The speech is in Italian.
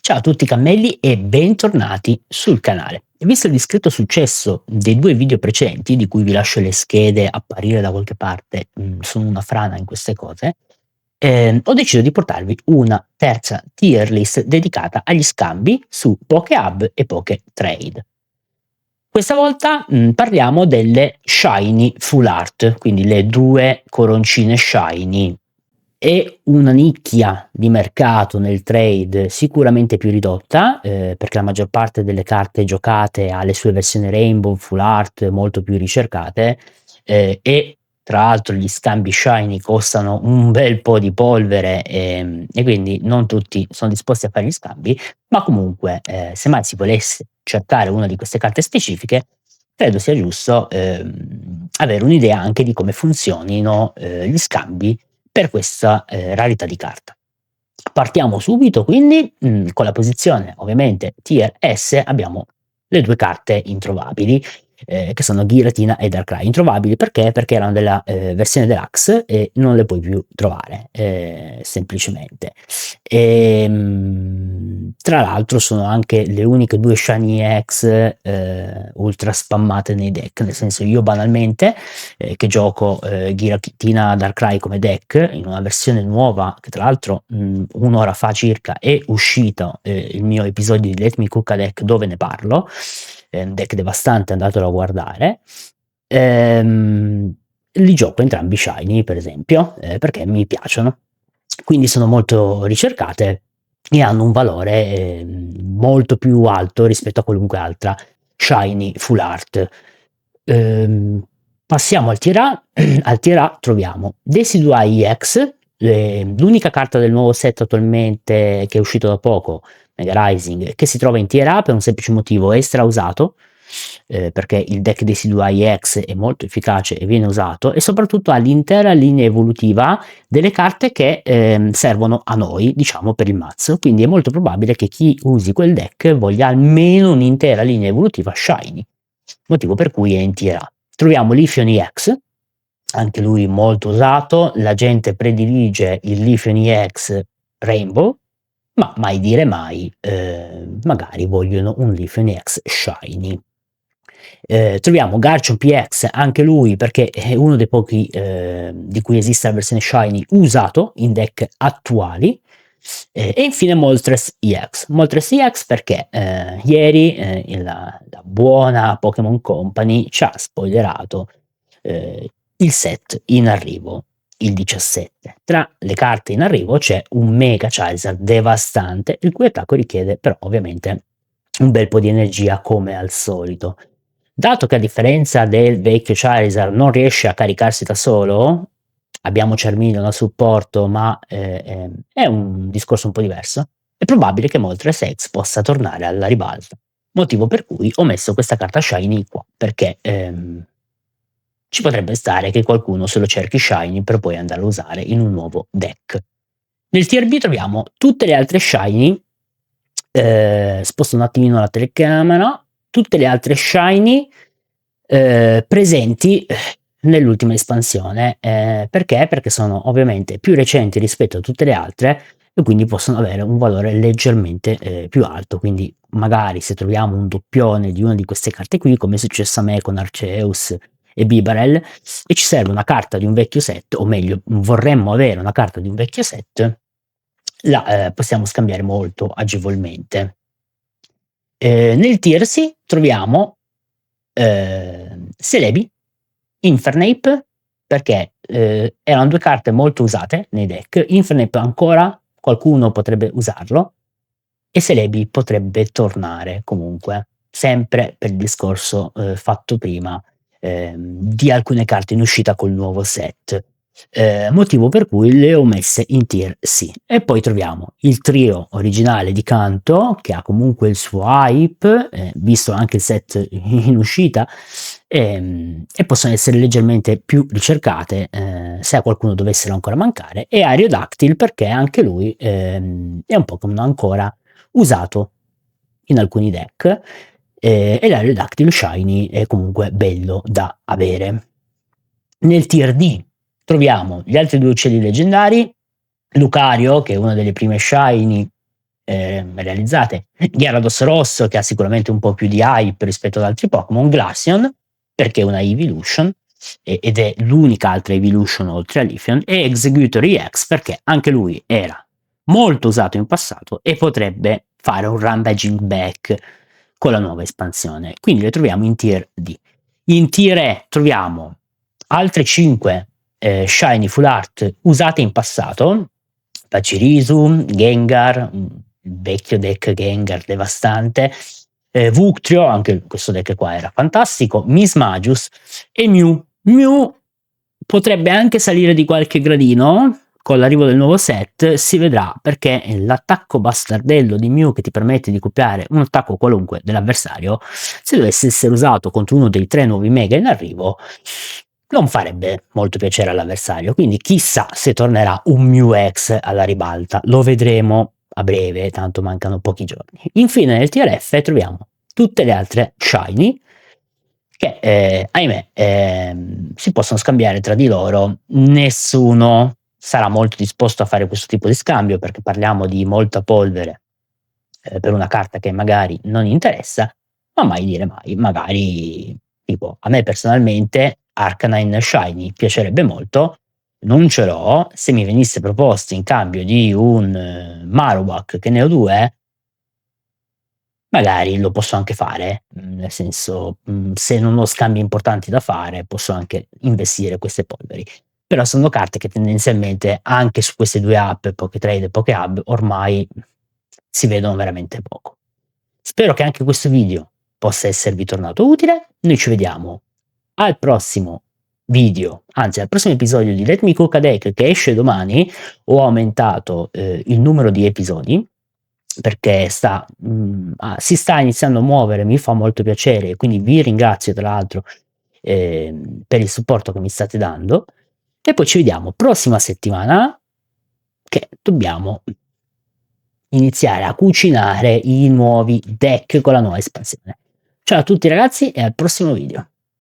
Ciao a tutti cammelli e bentornati sul canale. Visto il discreto successo dei 2 video precedenti, di cui vi lascio le schede apparire da qualche parte, sono una frana in queste cose, ho deciso di portarvi una terza tier list dedicata agli scambi su PokeHub e PokeTrade. Questa volta, parliamo delle Shiny Full Art, quindi le 2 coroncine Shiny. È una nicchia di mercato nel trade sicuramente più ridotta, perché la maggior parte delle carte giocate ha le sue versioni Rainbow, Full Art molto più ricercate, e tra l'altro gli scambi shiny costano un bel po' di polvere, e quindi non tutti sono disposti a fare gli scambi, ma comunque, se mai si volesse cercare una di queste carte specifiche, credo sia giusto, avere un'idea anche di come funzionino, gli scambi per questa, rarità di carta. Partiamo subito quindi, con la posizione ovviamente tier S abbiamo le 2 carte introvabili, che sono Giratina e Darkrai. Introvabili perché? Perché erano della, versione deluxe e non le puoi più trovare, semplicemente. Tra l'altro sono anche le uniche 2 Shiny X, ultra spammate nei deck, nel senso io banalmente, che gioco, Giratina Darkrai come deck in una versione nuova che tra l'altro, 1 ora fa circa è uscito, il mio episodio di Let Me Cook a Deck dove ne parlo, è un deck devastante, andatelo a guardare. Li gioco entrambi shiny per esempio, perché mi piacciono. Quindi sono molto ricercate e hanno un valore, molto più alto rispetto a qualunque altra shiny full art. Passiamo al tier A. Al tier A troviamo Decidueye EX, l'unica carta del nuovo set attualmente che è uscito da poco, Mega Rising, che si trova in tier A per un semplice motivo: è strausato, perché il deck Decidueye EX è molto efficace e viene usato, e soprattutto ha l'intera linea evolutiva delle carte che, servono a noi, diciamo, per il mazzo. Quindi è molto probabile che chi usi quel deck voglia almeno un'intera linea evolutiva shiny, motivo per cui è in tier A. Troviamo Leafeon EX, anche lui molto usato, la gente predilige il Leafeon EX Rainbow, ma mai dire mai, magari vogliono un Leafeon EX shiny. Troviamo Garchomp EX, anche lui perché è uno dei pochi, di cui esiste la versione shiny usato in deck attuali, e infine Moltres EX. Moltres EX perché, ieri, la buona Pokémon Company ci ha spoilerato, il set in arrivo, il 17. Tra le carte in arrivo c'è un Mega Charizard devastante, il cui attacco richiede però ovviamente un bel po' di energia come al solito. Dato che a differenza del vecchio Charizard non riesce a caricarsi da solo, abbiamo Charmeleon a supporto, ma, è un discorso un po' diverso, è probabile che Moltres X possa tornare alla ribalta. Motivo per cui ho messo questa carta shiny qua, perché, ci potrebbe stare che qualcuno se lo cerchi shiny per poi andarlo a usare in un nuovo deck. Nel tier B troviamo tutte le altre shiny, sposto un attimino la telecamera, tutte le altre shiny, presenti nell'ultima espansione. Perché? Perché sono ovviamente più recenti rispetto a tutte le altre e quindi possono avere un valore leggermente, più alto. Quindi magari se troviamo un doppione di una di queste carte qui, come è successo a me con Arceus e Bibarel, e ci serve una carta di un vecchio set, o meglio vorremmo avere una carta di un vecchio set, la possiamo scambiare molto agevolmente. Nel tier C troviamo, Celebi, Infernape, perché, erano 2 carte molto usate nei deck. Infernape ancora qualcuno potrebbe usarlo e Celebi potrebbe tornare comunque, sempre per il discorso, fatto prima, di alcune carte in uscita col nuovo set. Motivo per cui le ho messe in tier C. E poi troviamo il trio originale di Kanto, che ha comunque il suo hype, visto anche il set in uscita, e possono essere leggermente più ricercate, se a qualcuno dovessero ancora mancare, e Aerodactyl perché anche lui, è un Pokémon ancora usato in alcuni deck, e l'Aerodactyl shiny è comunque bello da avere. Nel tier D troviamo gli altri 2 uccelli leggendari, Lucario, che è una delle prime shiny realizzate. Gyarados rosso, che ha sicuramente un po' più di hype rispetto ad altri Pokémon, Glaceon, perché è una Evolution, ed è l'unica altra Evolution oltre a Leafeon, e Exeggutor EX, perché anche lui era molto usato in passato e potrebbe fare un Rampaging back con la nuova espansione. Quindi le troviamo in tier D. In tier E troviamo altre 5 Shiny Full Art usate in passato, Pachirisu, Gengar, il vecchio deck Gengar devastante, Vuctrio, anche questo deck qua era fantastico, Mismagius e Mew. Mew potrebbe anche salire di qualche gradino con l'arrivo del nuovo set, si vedrà, perché l'attacco bastardello di Mew che ti permette di copiare un attacco qualunque dell'avversario, se dovesse essere usato contro uno dei 3 nuovi mega in arrivo, non farebbe molto piacere all'avversario, quindi chissà se tornerà un Mew X alla ribalta, lo vedremo a breve, tanto mancano pochi giorni. Infine nel TRF troviamo tutte le altre Shiny che ahimè si possono scambiare tra di loro, nessuno sarà molto disposto a fare questo tipo di scambio, perché parliamo di molta polvere per una carta che magari non interessa, ma mai dire mai, magari tipo a me personalmente Arcanine Shiny piacerebbe molto, non ce l'ho, se mi venisse proposto in cambio di un Marowak che ne ho 2, magari lo posso anche fare, nel senso, se non ho scambi importanti da fare posso anche investire queste polveri. Però sono carte che tendenzialmente anche su queste 2 app, Pokétrade e Pokéhub, ormai si vedono veramente poco. Spero che anche questo video possa esservi tornato utile. Noi ci vediamo al prossimo video, anzi al prossimo episodio di Let Me Cook a Deck che esce domani. Ho aumentato il numero di episodi perché si sta iniziando a muovere, mi fa molto piacere, quindi vi ringrazio tra l'altro per il supporto che mi state dando, e poi ci vediamo prossima settimana che dobbiamo iniziare a cucinare i nuovi deck con la nuova espansione. Ciao a tutti ragazzi e al prossimo video.